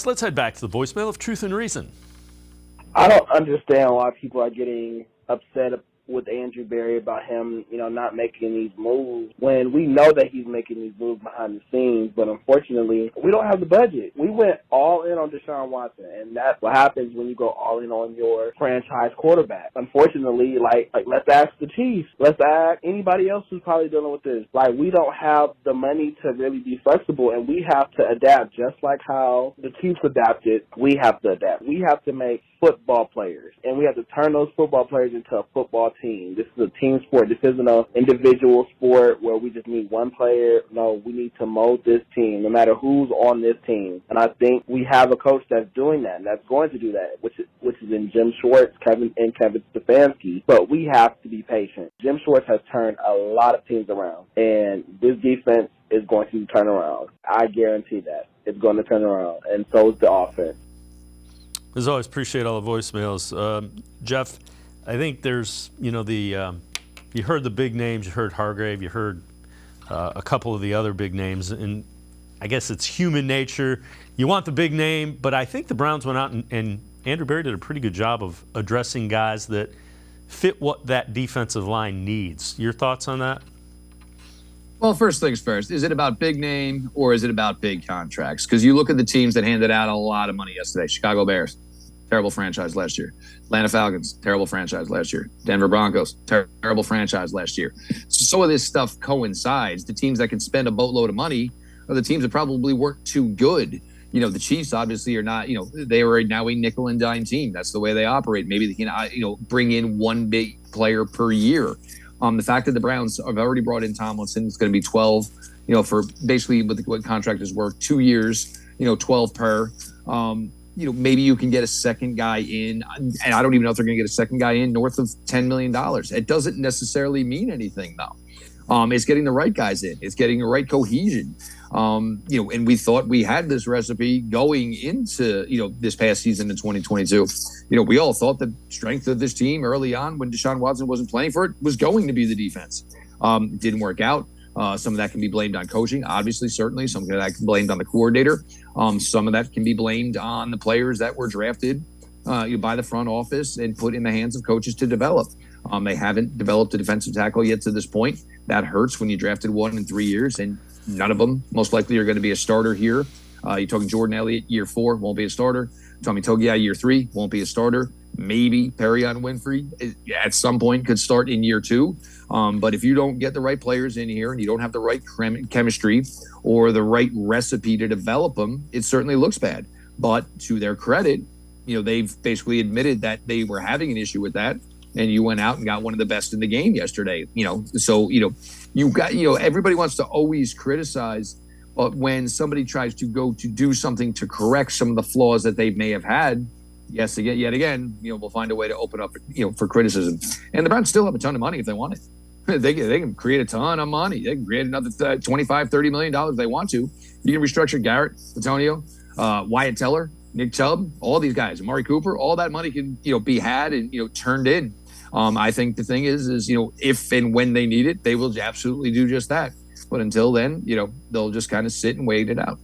let's head back to the voicemail of Truth and Reason. I don't understand why people are getting upset with Andrew Berry about him, not making these moves when we know that he's making these moves behind the scenes. But unfortunately, we don't have the budget. We went all in on Deshaun Watson, and that's what happens when you go all in on your franchise quarterback. Unfortunately, like let's ask the Chiefs. Let's ask anybody else who's probably dealing with this. We don't have the money to really be flexible, and we have to adapt just like how the Chiefs adapted. We have to adapt. We have to make football players, and we have to turn those football players into a football team. This is a team sport. This isn't an individual sport where we just need one player. No, we need to mold this team, no matter who's on this team. And I think we have a coach that's doing that, and that's going to do that, which is in Jim Schwartz, Kevin Stefanski. But we have to be patient. Jim Schwartz has turned a lot of teams around, and this defense is going to turn around. I guarantee that. It's going to turn around, and so is the offense. As always, appreciate all the voicemails. Jeff, I think there's, you heard the big names, you heard Hargrave, you heard a couple of the other big names, and I guess it's human nature. You want the big name, but I think the Browns went out and Andrew Berry did a pretty good job of addressing guys that fit what that defensive line needs. Your thoughts on that? Well, first things first, is it about big name or is it about big contracts? Because you look at the teams that handed out a lot of money yesterday. Chicago Bears, terrible franchise last year. Atlanta Falcons, terrible franchise last year. Denver Broncos, terrible franchise last year. So some of this stuff coincides. The teams that can spend a boatload of money are the teams that probably weren't too good. The Chiefs obviously are not, they are now a nickel and dime team. That's the way they operate. Maybe they can, bring in one big player per year. The fact that the Browns have already brought in Tomlinson, it's going to be 12, for basically what contract is worth, 2 years, 12 per. Maybe you can get a second guy in, and I don't even know if they're going to get a second guy in north of $10 million. It doesn't necessarily mean anything, though. It's getting the right guys in. It's getting the right cohesion. And we thought we had this recipe going into, this past season in 2022. We all thought the strength of this team early on when Deshaun Watson wasn't playing for it was going to be the defense. It didn't work out. Some of that can be blamed on coaching, obviously, certainly. Some of that can be blamed on the coordinator. Some of that can be blamed on the players that were drafted by the front office and put in the hands of coaches to develop. They haven't developed a defensive tackle yet to this point. That hurts when you drafted one in 3 years, and none of them most likely are going to be a starter here. You're talking Jordan Elliott, year 4, won't be a starter. Tommy Togiai, year 3, won't be a starter. Maybe Perion Winfrey at some point could start in year 2. But if you don't get the right players in here and you don't have the right chemistry or the right recipe to develop them, it certainly looks bad. But to their credit, they've basically admitted that they were having an issue with that. And you went out and got one of the best in the game yesterday. So you got, everybody wants to always criticize, but when somebody tries to go to do something to correct some of the flaws that they may have had, yet again, we'll find a way to open up, for criticism. And the Browns still have a ton of money if they want it. They can create a ton of money. They can create another $25, $30 million if they want to. You can restructure Garrett, Antonio, Wyatt Teller, Nick Chubb, all these guys, Amari Cooper, all that money can, be had and, turned in. I think the thing is, if and when they need it, they will absolutely do just that. But until then, they'll just kind of sit and wait it out.